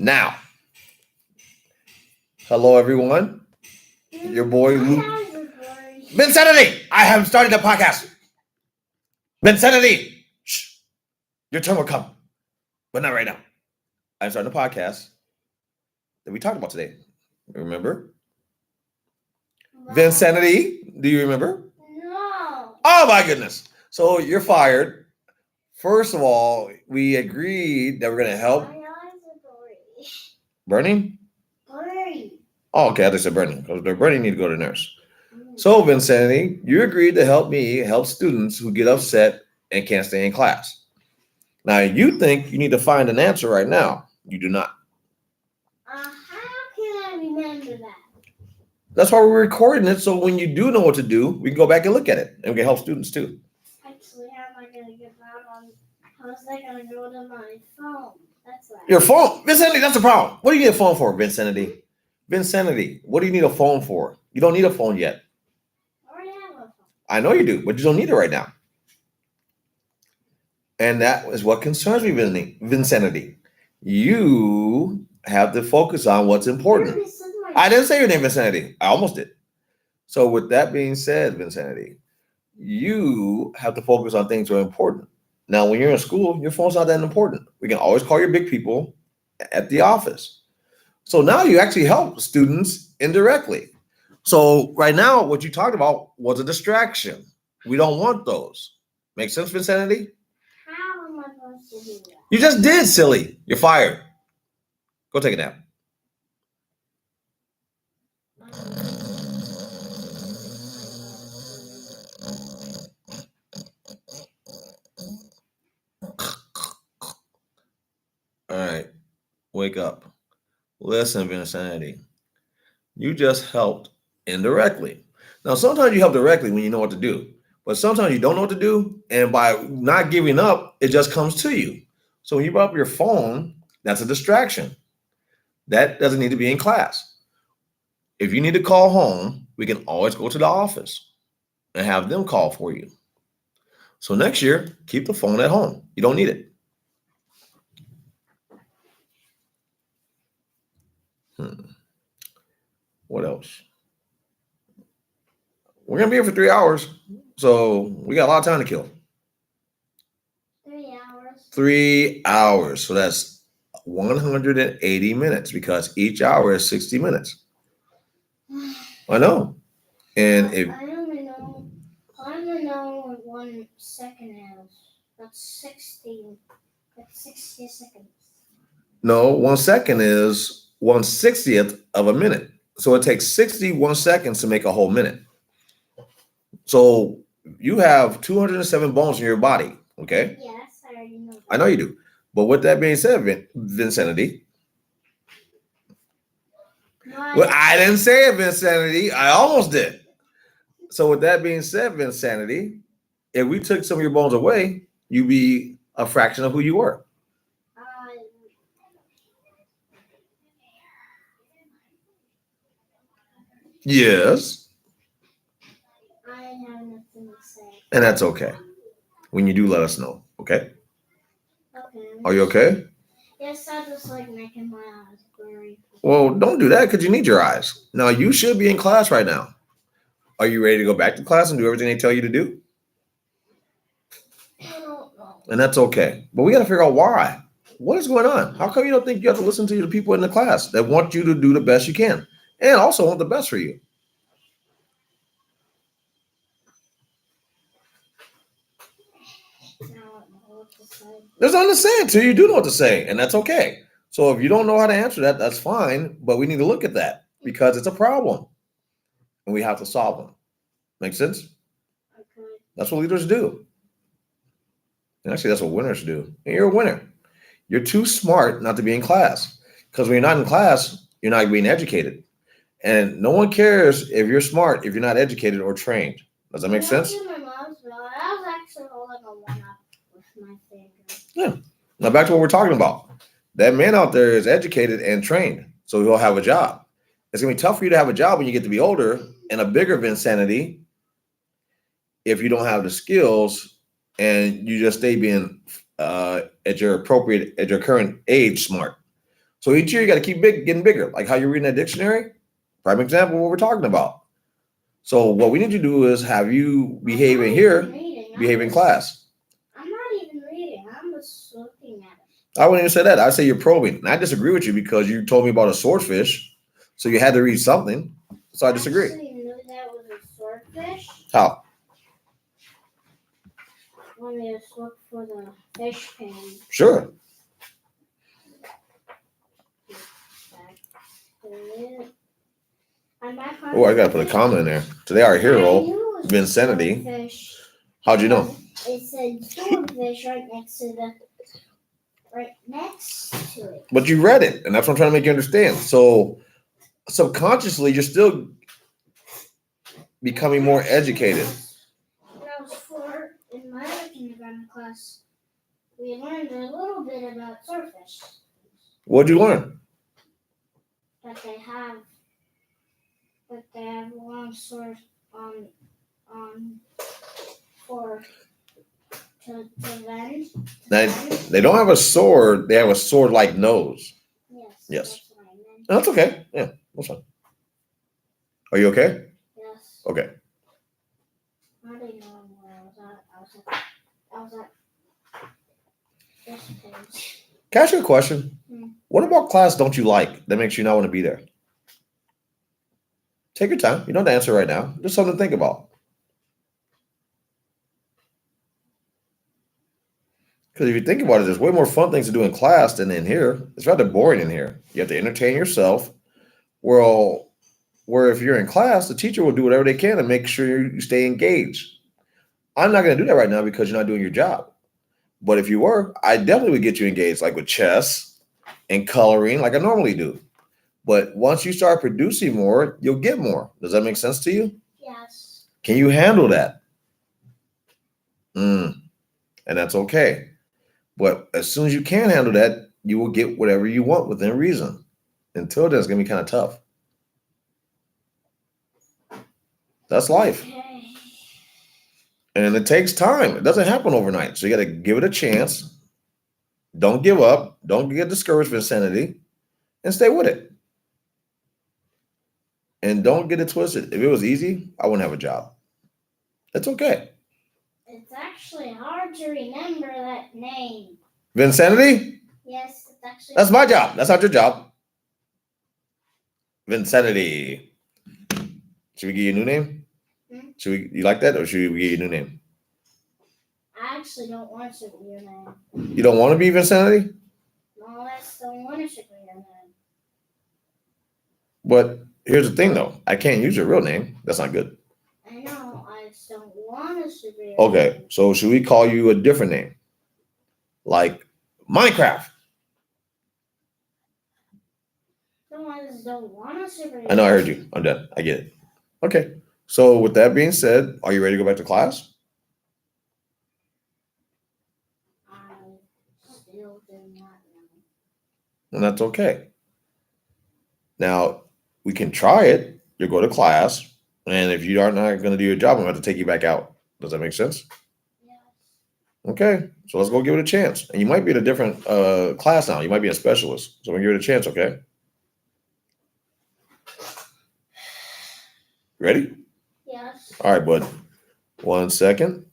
Now, hello everyone. Your boy Luke. Vinsanity! I have started the podcast. Vinsanity! Shh. Your turn will come. But not right now. I'm starting the podcast that we talked about today. Remember? Vinsanity? Do you remember? No. Oh my goodness. So you're fired. First of all, we agreed that we're going to help. My eyes are Burning? blurry. Oh, okay. I just said burning. Because they're burning, need to go to the nurse. So, Vinsanity, you agreed to help me help students who get upset and can't stay in class. Now, you think you need to find an answer right now. You do not. How can I remember that? That's why we're recording it. So when you do know what to do, we can go back and look at it and we can help students too. Actually, how am I going to get that on? How's that going to go to my phone? That's right. Your phone? Vinsanity, that's the problem. What do you need a phone for, Vinsanity? Vinsanity, what do you need a phone for? You don't need a phone yet. I already have a phone. I know you do, but you don't need it right now. And that is what concerns me, Vinsanity. You have to focus on what's important. I didn't say your name, Vinsanity. I almost did. So with that being said, Vinsanity, you have to focus on things that are important. Now, when you're in school, your phone's not that important. We can always call your big people at the office. So now you actually help students indirectly. So right now, what you talked about was a distraction. We don't want those. Make sense, Vinsanity? How am I supposed to do that? You just did, silly. You're fired. Go take a nap. All right, wake up. Listen, Vinsanity. You just helped indirectly. Now, sometimes you help directly when you know what to do, but sometimes you don't know what to do, and by not giving up, it just comes to you. So when you brought up your phone, that's a distraction. That doesn't need to be in class. If you need to call home, we can always go to the office and have them call for you. So next year, keep the phone at home. You don't need it. What else? We're going to be here for 3 hours, so we got a lot of time to kill. 3 hours. 3 hours. So that's 180 minutes because each hour is 60 minutes. I know. And if I only know what 1 second is. That's 60. That's 60 seconds. no, 1 second is 1/60th of a minute. So it takes 61 seconds to make a whole minute. So you have 207 bones in your body. Okay. Yes, I already know that. I know you do. But with that being said, Vinsanity. Well, I didn't say it, Vinsanity. I almost did. So with that being said, Vinsanity, if we took some of your bones away, you'd be a fraction of who you were. Yes. I have nothing to say. And that's okay. When you do, let us know. Okay. Okay. Are you okay? Yes, I just like making my eyes blurry. Well, don't do that because you need your eyes. Now, you should be in class right now. Are you ready to go back to class and do everything they tell you to do? I don't know. And that's okay. But we got to figure out why. What is going on? How come you don't think you have to listen to the people in the class that want you to do the best you can and also want the best for you? I don't know what to say. There's nothing to say until you do know what to say, and that's okay. So if you don't know how to answer that, that's fine. But we need to look at that because it's a problem, and we have to solve them. Make sense? Okay. That's what leaders do. And actually, that's what winners do. And you're a winner. You're too smart not to be in class because when you're not in class, you're not being educated. And no one cares if you're smart if you're not educated or trained. Does that make sense? My mom's bill. I was actually holding a 1 up with my finger. Yeah. Now back to what we're talking about. That man out there is educated and trained, so he'll have a job. It's gonna be tough for you to have a job when you get to be older and a bigger Vinsanity if you don't have the skills and you just stay being at your current age smart. So each year you got to keep getting bigger, like how you're reading that dictionary. Prime example of what we're talking about. So what we need to do is have you behave in here, behave in class. I'm not even reading. I'm just looking at it. I wouldn't even say that. I'd say you're probing. And I disagree with you because you told me about a swordfish, so you had to read something. So I disagree. Actually knew that was a swordfish. How? Let me just look for the fish pan. Sure. Oh, I gotta put a comment in there. Today our hero, Vinsanity. How'd you know? It said swordfish right next to it. But you read it, and that's what I'm trying to make you understand. So subconsciously, you're still becoming more educated. When I was 4 in my kindergarten class, we learned a little bit about swordfish. What'd you learn? That they have long swords to vend. They don't have a sword. They have a sword-like nose. Yes. That's what I meant. That's okay. Yeah, that's fine. Are you okay? Yes. Okay. I didn't know where I was at. I was at this page. Can I ask you a question? What about class don't you like that makes you not want to be there? Take your time. You don't have to answer right now. Just something to think about. Because if you think about it, there's way more fun things to do in class than in here. It's rather boring in here. You have to entertain yourself. Well, where if you're in class, the teacher will do whatever they can to make sure you stay engaged. I'm not going to do that right now because you're not doing your job. But if you were, I definitely would get you engaged, like with chess and coloring, like I normally do. But once you start producing more, you'll get more. Does that make sense to you? Yes. Can you handle that? And that's okay. But as soon as you can handle that, you will get whatever you want within reason. Until then, it's going to be kind of tough. That's life. Okay. And it takes time. It doesn't happen overnight. So you got to give it a chance. Don't give up. Don't get discouraged with Vinsanity. And stay with it. And don't get it twisted. If it was easy, I wouldn't have a job. It's okay. It's actually hard to remember that name. Vinsanity? Yes, it's actually. That's my job. That's not your job. Vinsanity. Should we give you a new name? You like that, or should we give you a new name? I actually don't want to be your name. You don't want to be Vinsanity? No, I still want to be your name. But here's the thing, though. I can't use your real name. That's not good. I know. I just don't want to be your Okay, name. so should we call you a different name? Like Minecraft. No, I just don't want to be your name. I know, I heard you. I'm done. I get it. Okay. So with that being said, are you ready to go back to class? I still do not know. And that's okay. Now, we can try it. You'll go to class. And if you are not going to do your job, I'm going to have to take you back out. Does that make sense? Yes. Okay. So let's go give it a chance. And you might be in a different class now. You might be a specialist. So we'll give it a chance, okay? Ready? Yes. All right, bud. 1 second.